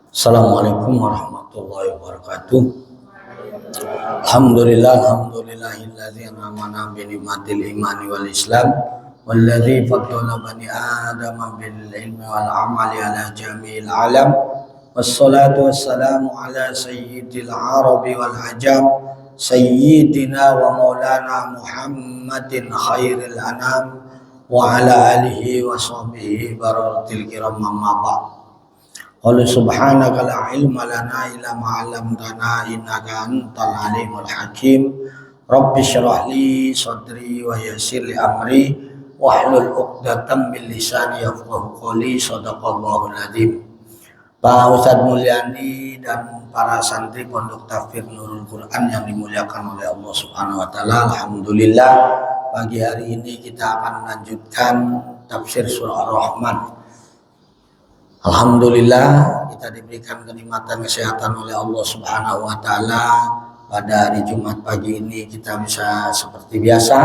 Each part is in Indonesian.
Assalamualaikum warahmatullahi wabarakatuh. Alhamdulillahilladzi an'amana bi ni'matil imani wal islam walladzi faddala bani adama bil ilmi wal amali ala jami'il alam wassalatu wassalamu ala sayyidil arabi wal ajam sayyidina wa maulana Muhammadin khairil anam wa ala alihi wa sahbihi bararatil kiram amma ba'd. Qul subhanaka la ilma lana illa ma 'allamtana innaka antal alimul hakim. Rabbi shrah li sadri wa yassir li amri wahlul 'uqdatam min lisani yafqahu qawli. Shadaqallahul adzim. Pak Ustadz Mulyani dan para santri Pondok Tafsir Nurul Quran yang dimuliakan oleh Allah Subhanahu wa taala. Alhamdulillah, pagi hari ini kita akan melanjutkan tafsir surah Ar-Rahman. Alhamdulillah kita diberikan kenikmatan kesehatan oleh Allah Subhanahu wa taala. Pada hari Jumat pagi ini kita bisa seperti biasa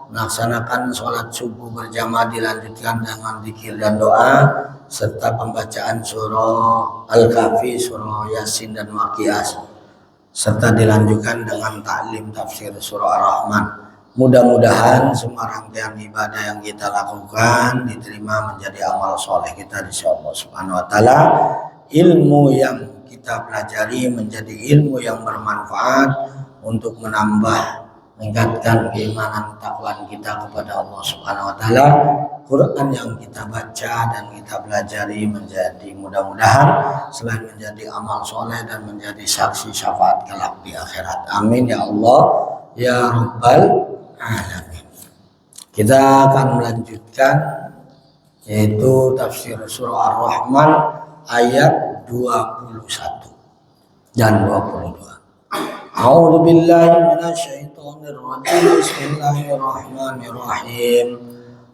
melaksanakan sholat subuh berjamaah, dilanjutkan dengan zikir dan doa serta pembacaan surah Al-Kahfi, surah Yasin dan Waqiah, serta dilanjutkan dengan taklim tafsir surah Ar-Rahman. Mudah-mudahan semua rangkaian ibadah yang kita lakukan diterima menjadi amal soleh kita di sisi Allah Subhanahu wa taala. Ilmu yang kita pelajari menjadi ilmu yang bermanfaat untuk meningkatkan keimanan takwa kita kepada Allah Subhanahu wa taala. Quran yang kita baca dan kita pelajari menjadi mudah-mudahan selain menjadi amal soleh dan menjadi saksi syafaat kelak di akhirat. Amin ya Allah ya Rabbal alamin. Kita akan melanjutkan yaitu tafsir surah Ar-Rahman ayat 21 dan 22. A'udzu billahi minasyaitonir rajim. Bismillahirrahmanirrahim.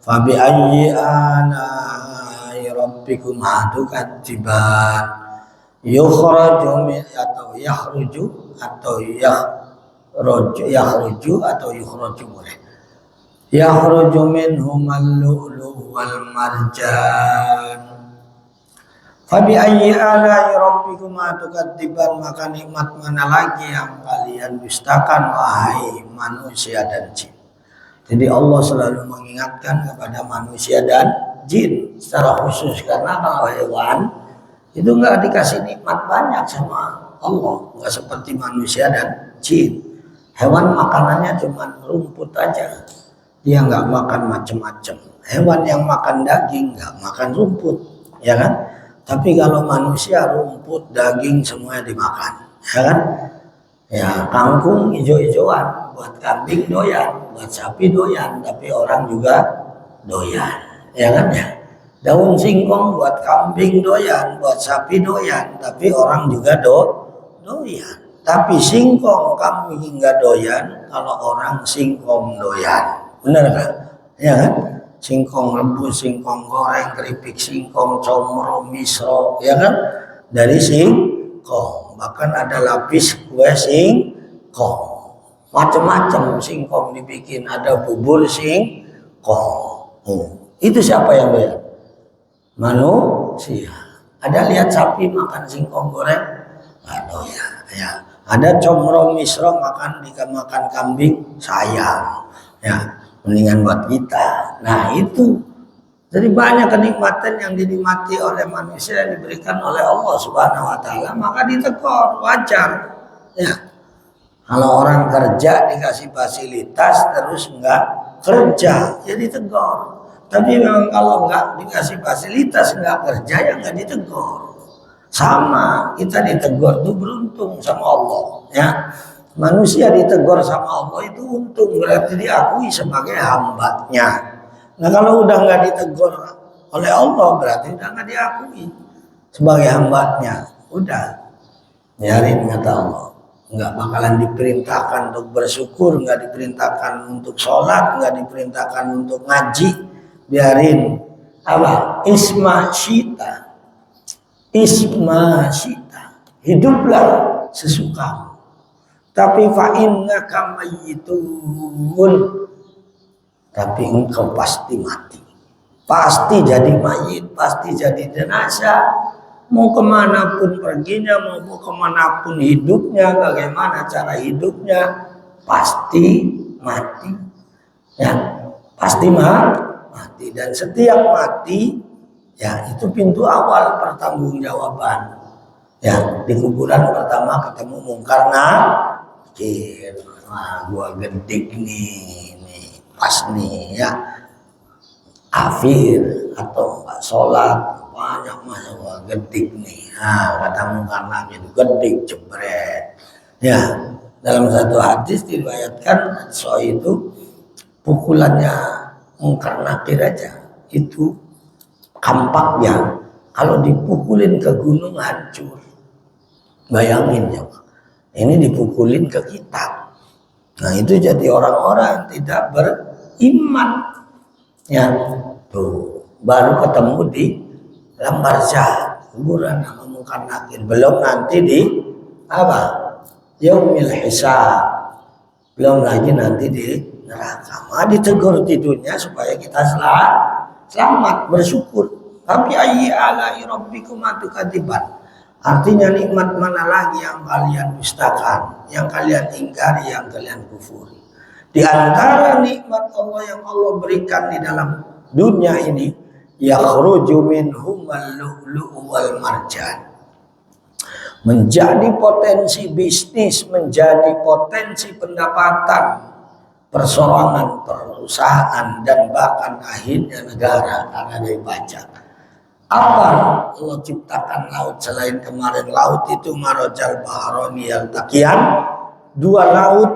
Fa bi ayyi ala'i rabbikum tukadziban. Yukhraju min atau yakhruju atau yakhruju atau yukhraju boleh. Yakhruju minhum al-lu'lu' wal marjan. Fa bi ayyi ala'i rabbikuma tukadziban, maka nikmat mana lagi yang kalian dustakan wahai manusia dan jin. Jadi Allah selalu mengingatkan kepada manusia dan jin secara khusus, karena kalau hewan itu enggak dikasih nikmat banyak sama Allah, enggak seperti manusia dan jin. Hewan makanannya cuma rumput aja, dia nggak makan macam-macam. Hewan yang makan daging nggak makan rumput, ya kan? Tapi kalau manusia rumput, daging semuanya dimakan, ya kan? Ya, kangkung hijau-hijauan, buat kambing doyan, buat sapi doyan, tapi orang juga doyan, ya kan ya? Daun singkong buat kambing doyan, buat sapi doyan, tapi orang juga doyan. Tapi singkong kambing nggak doyan kalau orang singkong doyan. Benar kan? Ya kan? Singkong rebus, singkong goreng, keripik singkong, comro, misro, ya kan? Dari singkong. Bahkan ada lapis kue singkong. Macam-macam singkong dibikin, ada bubur singkong. Itu siapa yang doyan? Manusia. Ada lihat sapi makan singkong goreng? Nggak doyan. Ya. Ada comro misro makan kambing, sayang, ya mendingan buat kita. Nah itu, jadi banyak kenikmatan yang dinikmati oleh manusia yang diberikan oleh Allah Subhanahu wa taala, maka ditegur, wajar. Ya, kalau orang kerja dikasih fasilitas terus enggak kerja, ya ditegur. Tapi memang kalau enggak dikasih fasilitas enggak kerja, ya enggak ditegur. Sama, kita ditegur itu beruntung sama Allah, ya. Manusia ditegur sama Allah itu untung, berarti diakui sebagai hambanya. Nah kalau udah nggak ditegur oleh Allah berarti udah nggak diakui sebagai hambanya. Udah, biarin kata Allah. Nggak bakalan diperintahkan untuk bersyukur, nggak diperintahkan untuk sholat, nggak diperintahkan untuk ngaji. Biarin apa? Isma syita, hiduplah sesukamu. Tapi fa innaka mayyitun, tapi engkau pasti mati, pasti jadi mayit, pasti jadi jenazah. mau kemanapun perginya, mau kemanapun hidupnya, bagaimana cara hidupnya, pasti mati. Ya, pasti mati. Dan setiap mati, ya itu pintu awal pertanggungjawaban. Ya, di kuburan pertama ketemu mungkar nakir. Wah, gua gedik nih, pas nih ya. Kafir atau nggak sholat banyak masa gua gedik nih. Nah, kata mungkar nakir itu gedik jebret. Ya, dalam satu hadis diriwayatkan soal itu pukulannya mungkar nakir aja itu kampaknya kalau dipukulin ke gunung hancur. Bayangin ya, ini dipukulin ke kita. Nah itu jadi orang-orang tidak beriman. Ya, tuh baru ketemu di alam barzah, kuburan sama mungkar nakir. Belum nanti di apa? Yaumil hisab. Belum lagi nanti di neraka. Ditegur di dunia supaya kita selamat, bersyukur. Tapi ayyi ala'i rabbikuma tukadziban. Artinya nikmat mana lagi yang kalian dustakan, yang kalian ingkari, yang kalian kufuri. Di antara nikmat Allah yang Allah berikan di dalam dunia ini, yakhruju minhumal lu'lu'u wal marjan. Menjadi potensi bisnis, menjadi potensi pendapatan, persorangan, perusahaan, dan bahkan akhirnya negara karena dari pajak. Apa Allah ciptakan laut selain kemarin laut itu marajal bahroni yaltaqiyan, dua laut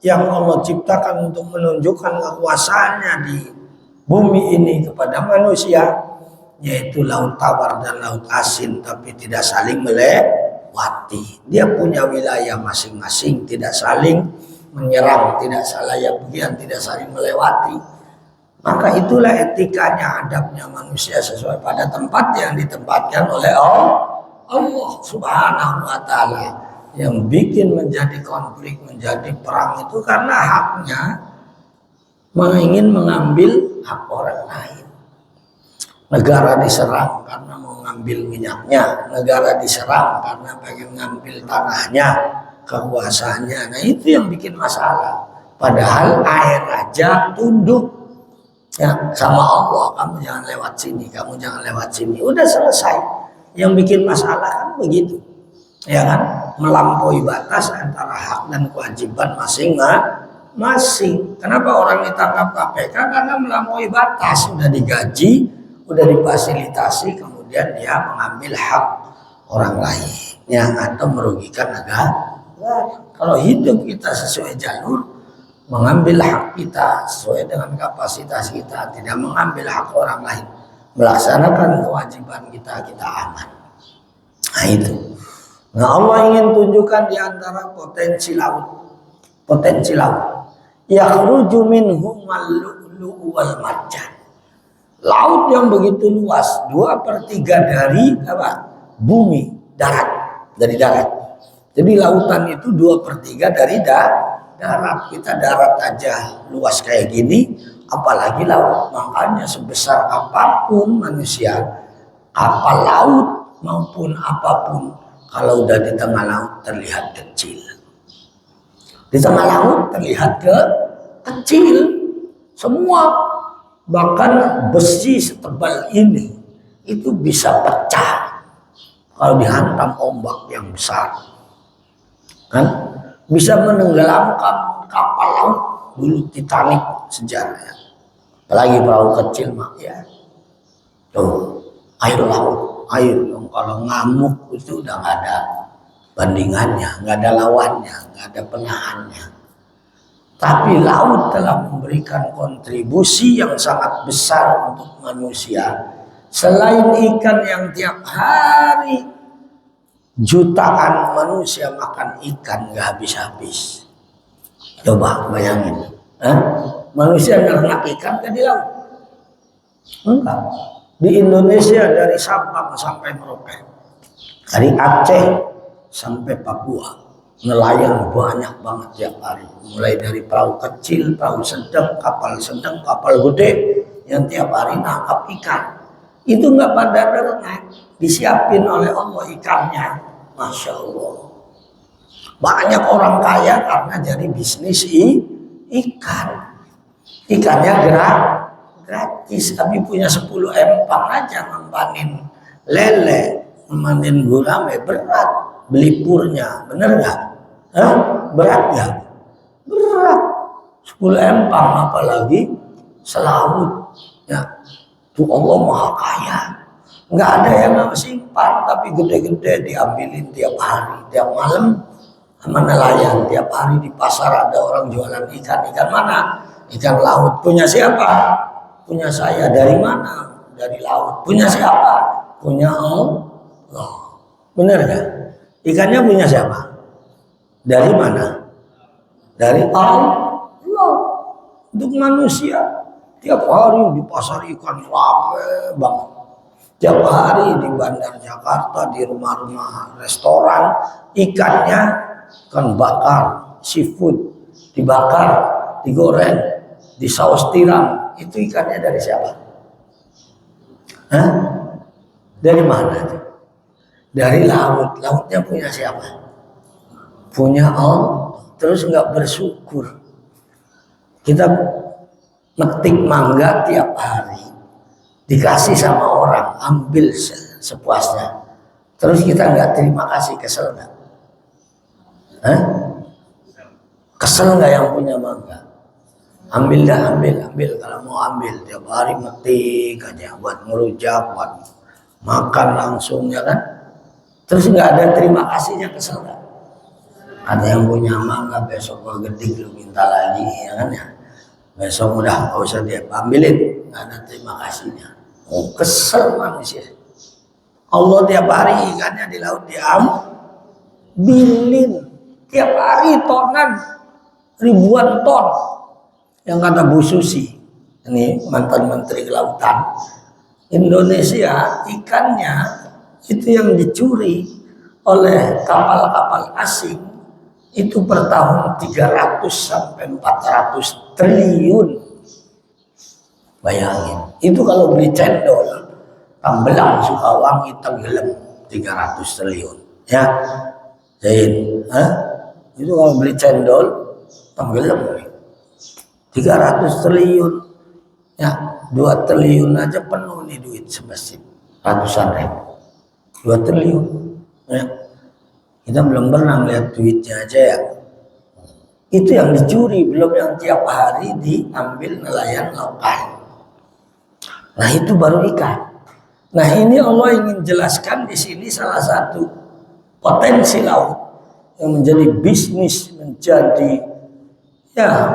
yang Allah ciptakan untuk menunjukkan kekuasaannya di bumi ini kepada manusia, yaitu laut tawar dan laut asin, tapi tidak saling melewati. Dia punya wilayah masing-masing, tidak saling menyerang, tidak saling bagian, tidak saling melewati. Maka itulah etikanya, adabnya manusia sesuai pada tempat yang ditempatkan oleh Allah Subhanahu wa ta'ala. Yang bikin menjadi konflik, menjadi perang itu karena haknya ingin mengambil hak orang lain. Negara diserang karena mau ngambil minyaknya, negara diserang karena pengen ngambil tanahnya, kekuasaannya. Nah itu yang bikin masalah. Padahal air aja tunduk ya sama Allah, kamu jangan lewat sini, kamu jangan lewat sini, udah selesai. Yang bikin masalah kan begitu, ya kan, melampaui batas antara hak dan kewajiban masing-masing. Kenapa orang ditangkap KPK? Karena melampaui batas, sudah digaji, udah difasilitasi, kemudian dia mengambil hak orang lain, ya, atau merugikan negara. Kalau hidup kita sesuai jalur, mengambil hak kita sesuai dengan kapasitas kita, tidak mengambil hak orang lain, melaksanakan kewajiban kita, kita aman. Nah itu. Nah Allah ingin tunjukkan di antara potensi laut. Yakhruju minhumal lu'lu'u wal marjan. Laut yang begitu luas, 2/3 dari apa? Bumi, darat, dari darat. Jadi lautan itu 2/3 dari darat. Kita darat aja luas kayak gini, apalagi laut. Makanya sebesar apapun manusia, kapal laut maupun apapun, kalau udah di tengah laut terlihat kecil. Di tengah laut terlihat kecil semua. Bahkan besi setebal ini itu bisa pecah kalau dihantam ombak yang besar, kan? Bisa menenggelamkan kapal laut. Dulu Titanic sejarahnya, apalagi perahu kecil mah ya. Tuh air laut, air yang kalau ngamuk itu udah nggak ada bandingannya, nggak ada lawannya, nggak ada penahannya. Tapi laut telah memberikan kontribusi yang sangat besar untuk manusia. Selain ikan yang tiap hari jutaan manusia makan ikan nggak habis-habis. Coba bayangin, manusia nernak ikan ke di laut? Enggak. Di Indonesia dari Sabang sampai Merauke, dari Aceh sampai Papua, nelayan banyak banget tiap hari. Mulai dari perahu kecil, perahu sedang, kapal gede yang tiap hari nangkap ikan. Itu nggak pada berenang, disiapin oleh Allah ikannya. Masya Allah. Banyak orang kaya karena jadi bisnis ikan. Ikannya gratis. Tapi punya 10 empang aja mempanin lele, mempanin gurame, berat beli purnya. Bener nggak? Berat nggak? Berat. 10 empang apalagi selaut. Ya, tuh Allah maha kaya. Nggak ada yang simpan, tapi gede-gede diambilin tiap hari, tiap malam sama nelayan. Tiap hari di pasar ada orang jualan ikan. Ikan mana? Ikan laut. Punya siapa? Punya saya. Dari mana? Dari laut. Punya siapa? Punya Allah. Benar nggak? Ikannya punya siapa? Dari mana? Dari Allah. Untuk manusia. Tiap hari di pasar ikan ramai banget. Tiap hari di Bandar Jakarta, di rumah-rumah restoran, ikannya ikan bakar, seafood, dibakar, digoreng, di saus tiram. Itu ikannya dari siapa? Dari mana? Dari laut. Lautnya punya siapa? Punya Allah. Terus nggak bersyukur. Kita metik mangga tiap hari. Dikasih sama orang, ambil sepuasnya. Terus kita nggak terima kasih, kesel nggak? Kesel nggak yang punya mangga? Ambil kalau mau ambil. Tiap hari metik aja buat ngerujak, buat makan langsung, ya kan? Terus nggak ada terima kasihnya, kesel nggak? Ada yang punya mangga, besok mau gede lu minta lagi, ya kan ya? Besok udah nggak usah dia ambilin, nggak ada terima kasihnya. Kesel manusia. Allah tiap hari ikannya di laut diambilin. Tiap hari tonan, ribuan ton. Yang kata Bu Susi, ini mantan Menteri Kelautan, Indonesia ikannya itu yang dicuri oleh kapal-kapal asing itu per tahun 300 sampai 400 triliun. Bayangin, itu kalau beli cendol, Tambelang, Sukawangi, tenggelam 300 triliun. Ya, Zain, itu kalau beli cendol, tenggelam 300 triliun. Ya, 2 triliun aja penuh nih duit semestinya. Ratusan ribu. 2 triliun. Ya. Kita belum pernah lihat duitnya aja ya. Itu yang dicuri, belum yang tiap hari diambil nelayan lokal. Nah itu baru ikan. Nah ini Allah ingin jelaskan di sini salah satu potensi laut yang menjadi bisnis, menjadi ya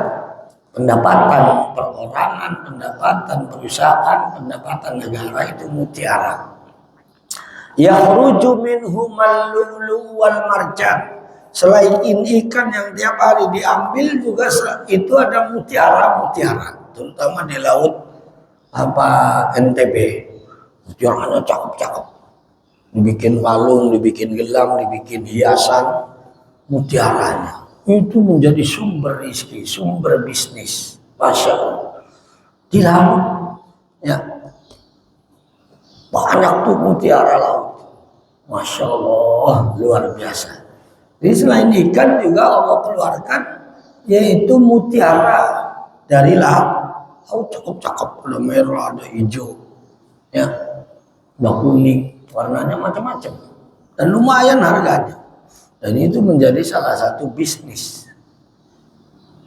pendapatan perorangan, pendapatan perusahaan, pendapatan negara itu mutiara. Yakhruju minhumal lu'lu' wal marjan. Selain ikan yang tiap hari diambil juga itu ada mutiara-mutiara, terutama di laut NTB. Mutiaranya cakep-cakep. Dibikin kalung, dibikin gelang, dibikin hiasan. Mutiaranya itu menjadi sumber rezeki, sumber bisnis. Masya Allah. Di laut, ya banyak tuh mutiara laut. Masya Allah, luar biasa. Jadi selain ikan juga Allah keluarkan yaitu mutiara dari laut. Cakep-cakep, ada merah, ada hijau, ya, ada kuning, warnanya macam-macam, dan lumayan harganya. Dan itu menjadi salah satu bisnis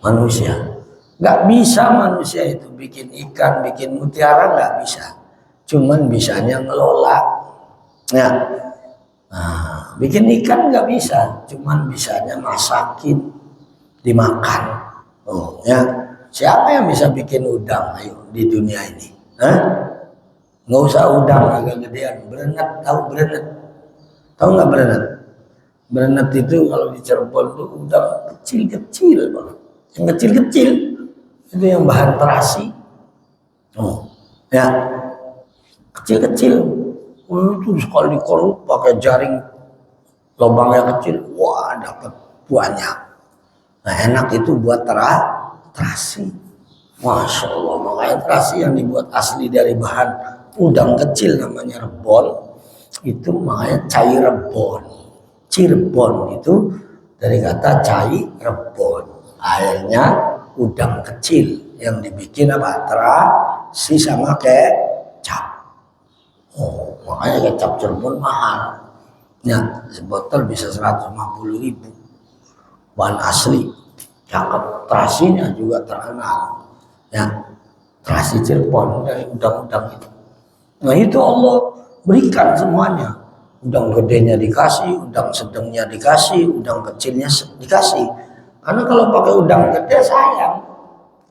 manusia. Gak bisa manusia itu bikin ikan, bikin mutiara, gak bisa. Cuman bisanya ngelola. Ya, nah, bikin ikan gak bisa, cuman bisanya masakin, dimakan. Ya. Siapa yang bisa bikin udang ayo di dunia ini? Nggak usah udang agak gedean, berenat, tahu berenat? Tahu nggak berenat? Berenat itu kalau di Cirebon tuh udang kecil-kecil banget. Yang kecil-kecil itu yang bahan terasi. Ya, kecil-kecil. Itu sekali dikoruk pakai jaring lubangnya kecil, wah dapat banyak. Nah enak itu buat terasi. Masya Allah, makanya terasi yang dibuat asli dari bahan udang kecil namanya rebon. Itu makanya Cirebon. Cirebon itu dari kata Cirebon. Airnya udang kecil yang dibikin apa? Terasi sama kecap. Oh, makanya kecap Cirebon mahal. Ya, sebotol bisa 150.000. Bahan asli. Cakep. Terasinya juga terkenal. Ya, terasi Cirebon dari udang-udang itu. Nah itu Allah berikan semuanya. Udang gedenya dikasih, udang sedangnya dikasih, udang kecilnya dikasih. Karena kalau pakai udang gede sayang.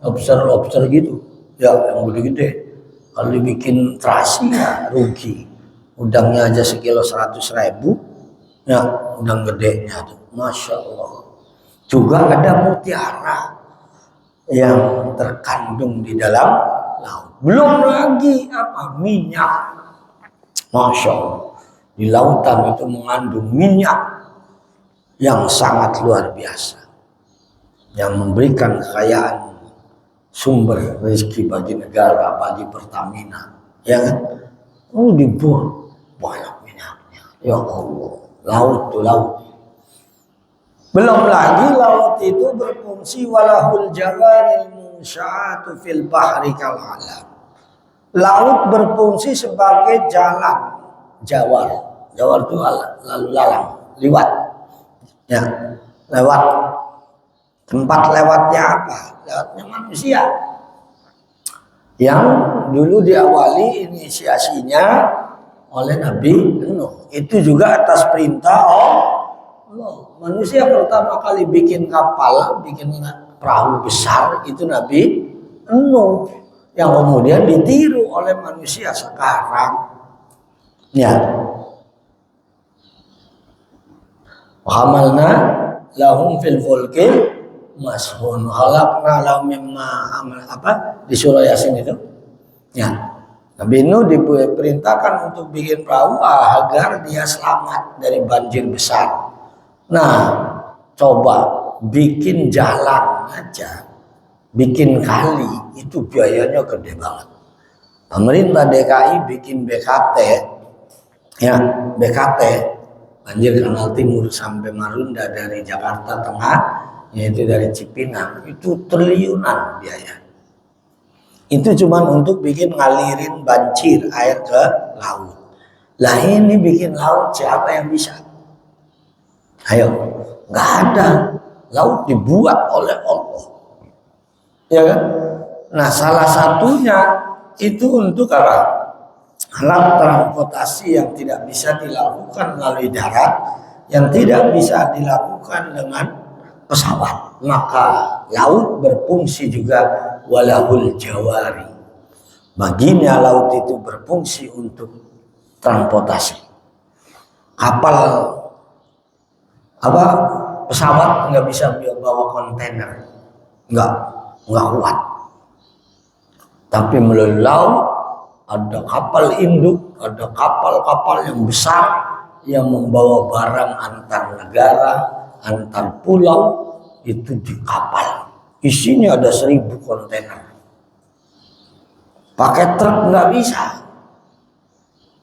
Lobster gitu. Ya yang gede-gede. Kalau dibikin terasi ya rugi. Udangnya aja sekilo 100.000. Ya udang gedenya tuh. Masya Allah. Juga ada mutiara yang terkandung di dalam laut. Belum lagi apa? Minyak. Masya Allah. Di lautan itu mengandung minyak yang sangat luar biasa. Yang memberikan kekayaan sumber rezeki bagi negara, bagi Pertamina. Ya kan? Oh dibor banyak minyaknya. Ya Allah. Laut tuh laut. Belum lagi laut itu berfungsi walahul jawaril munsya'atu fil bahri kal alam. Laut berfungsi sebagai jalan jawar. Jawar itu lalu lalang, liwat. Ya, lewat. Tempat lewatnya apa? Lewatnya manusia. Yang dulu diawali inisiasinya oleh Nabi Nuh. Itu juga atas perintah Allah. Manusia pertama kali bikin kapal, bikin perahu besar itu Nabi Nuh, yang kemudian ditiru oleh manusia sekarang. Ya. Hamalna lahum fil fulki mashhun khalaqna lahum mimma amal apa di surah Yasin itu. Ya. Nabi Nuh diperintahkan untuk bikin perahu agar dia selamat dari banjir besar. Nah, coba bikin jalan aja, bikin kali itu biayanya gede banget. Pemerintah DKI bikin BKT, ya BKT banjir kanal timur sampai Marunda dari Jakarta Tengah, yaitu dari Cipinang, itu triliunan biaya. Itu cuma untuk bikin ngalirin banjir air ke laut. Lah ini bikin laut siapa yang bisa? Ayo, nggak ada. Laut dibuat oleh Allah, ya kan? Nah, salah satunya itu untuk apa? Alat transportasi yang tidak bisa dilakukan melalui darat, yang tidak bisa dilakukan dengan pesawat. Maka laut berfungsi juga walahul jawari. Baginya laut itu berfungsi untuk transportasi. Kapal apa pesawat nggak bisa bawa kontainer, nggak kuat. Tapi melalui laut ada kapal induk, ada kapal-kapal yang besar yang membawa barang antar negara, antar pulau, itu di kapal. Isinya ada 1.000 kontainer. Pakai truk nggak bisa.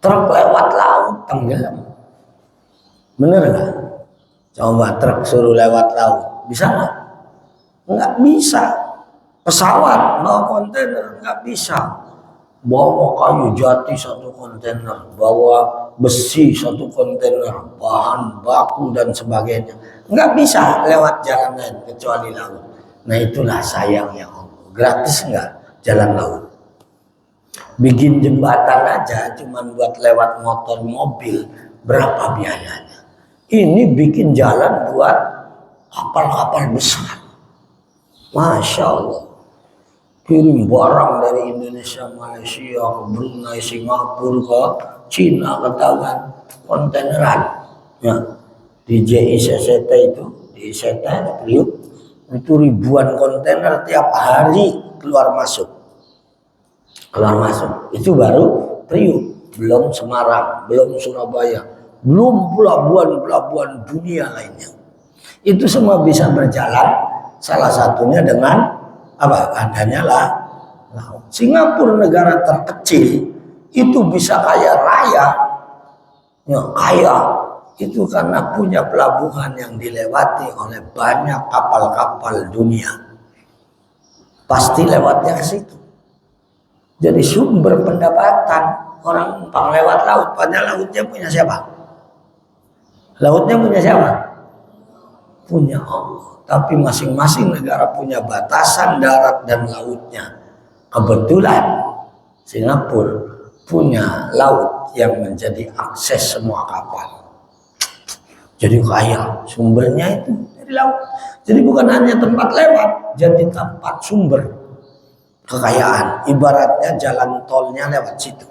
Truk lewat laut tenggelam. Bener nggak? Coba truk suruh lewat laut, bisa nggak? Nggak bisa. Pesawat bawa kontainer nggak bisa. Bawa kayu jati 1 kontainer, bawa besi 1 kontainer, bahan baku dan sebagainya. Nggak bisa lewat jalan lain kecuali laut. Nah itulah sayangnya Allah. Gratis nggak jalan laut? Bikin jembatan aja cuman buat lewat motor mobil, berapa biayanya? Ini bikin jalan buat kapal-kapal besar. Masya Allah. Kirim barang dari Indonesia, Malaysia, ke Brunei, Singapura, ke Cina, ke Taiwan, kontaineran. Ya, di JICCT itu, di ICT, di Priuk, itu ribuan kontainer tiap hari keluar masuk. Itu baru Priuk, belum Semarang, belum Surabaya, belum pelabuhan dunia lainnya. Itu semua bisa berjalan, salah satunya dengan apa? Adanya laut. Singapura negara terkecil itu bisa kaya raya Ya, kaya itu karena punya pelabuhan yang dilewati oleh banyak kapal-kapal dunia. Pasti lewatnya ke situ. Jadi sumber pendapatan orang numpang lewat laut. Padahal lautnya punya siapa? Lautnya punya siapa? Punya Allah. Tapi masing-masing negara punya batasan darat dan lautnya. Kebetulan Singapura punya laut yang menjadi akses semua kapal. Jadi kaya, sumbernya itu dari laut. Jadi bukan hanya tempat lewat, jadi tempat sumber kekayaan. Ibaratnya jalan tolnya lewat situ.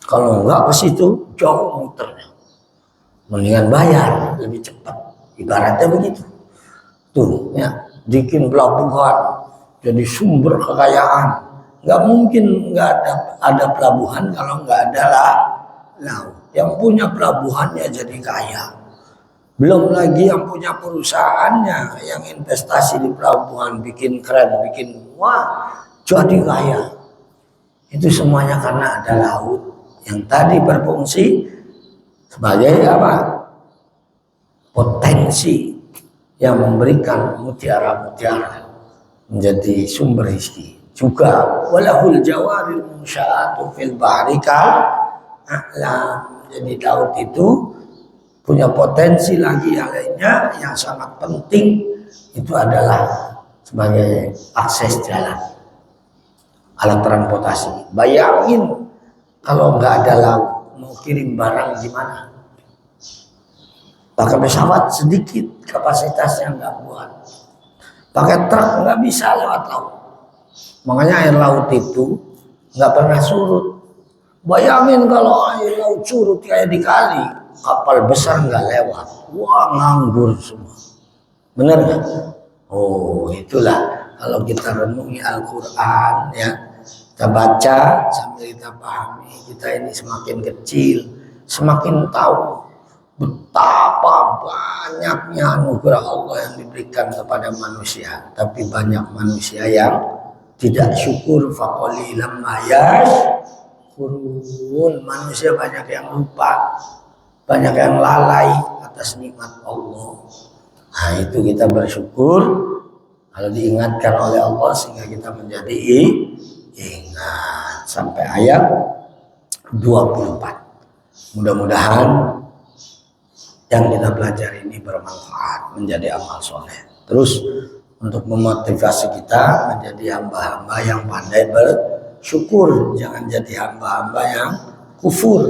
Kalau enggak ke situ, jauh muternya. Mendingan bayar, lebih cepat. Ibaratnya begitu. Tuh, ya, bikin pelabuhan jadi sumber kekayaan. Nggak mungkin nggak ada pelabuhan kalau nggak ada laut. Yang punya pelabuhannya jadi kaya. Belum lagi yang punya perusahaannya yang investasi di pelabuhan bikin keren, bikin wah jadi kaya. Itu semuanya karena ada laut yang tadi berfungsi sebagai apa? Potensi yang memberikan mutiara-mutiara menjadi sumber rezeki. Juga walahul jawaril munsya'atu fil bahri a'lam. Jadi laut itu punya potensi lagi yang lainnya yang sangat penting, itu adalah sebagai akses jalan, alat transportasi. Bayangin kalau nggak ada laut mau kirim barang gimana? Pakai pesawat sedikit kapasitasnya nggak buat, pakai truk nggak bisa lewat laut. Makanya air laut itu nggak pernah surut. Bayangin kalau air laut surut kayak di kali, kapal besar nggak lewat. Wah, nganggur semua. Benar nggak? Oh, itulah kalau kita renungi Al-Quran, ya, kita baca sambil kita pahami, kita ini semakin kecil, semakin tahu betapa banyaknya anugerah Allah yang diberikan kepada manusia. Tapi banyak manusia yang tidak syukur, faqalilan ma yashkurun. Manusia banyak yang lupa, banyak yang lalai atas nikmat Allah. Nah, itu kita bersyukur kalau diingatkan oleh Allah sehingga kita menjadi ingat sampai ayat 24. Mudah-mudahan yang kita pelajari ini bermanfaat, menjadi amal soleh. Terus untuk memotivasi kita menjadi hamba-hamba yang pandai bersyukur, jangan jadi hamba-hamba yang kufur,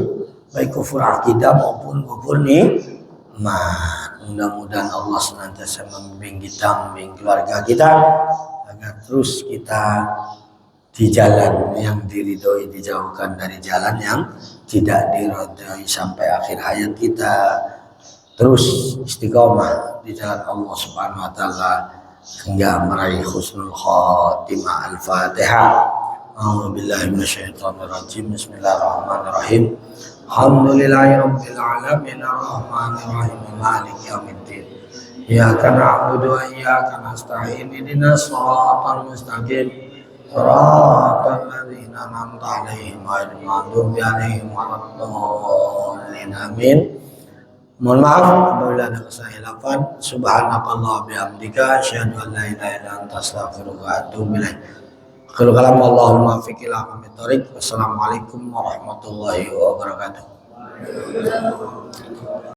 baik kufur akidah maupun kufur nikmat. Mudah-mudahan Allah senantiasa membimbing kita, membimbing keluarga kita agar terus kita di jalan yang diridhoi, dijauhkan dari jalan yang tidak diridhoi sampai akhir hayat kita. Terus istiqomah di jalan Allah Subhanahu wa taala hingga meraih husnul khatimah. Al-Fatihah. A'udzu billahi minasyaitonir rajim. Bismillahirrahmanirrahim. Alhamdulillahirabbil alamin arrahmanir rahim maliki yaumiddin. Iyyaka na'budu wa iyyaka nasta'in. Ihdinas shiratal mustaqim. Shiratal ladzina an'amta 'alaihim ghairil maghdubi 'alaihim waladdallin. Amin. Mohon maaf apabila ada kesalahan. Subhanakallah bihamdika asyhadu an la ilaha illa anta astaghfiruka wa atubu ilaik. Kalau kalam Allahumma muwaffiq ila aqwamit thoriq. Wassalamualaikum warahmatullahi wabarakatuh.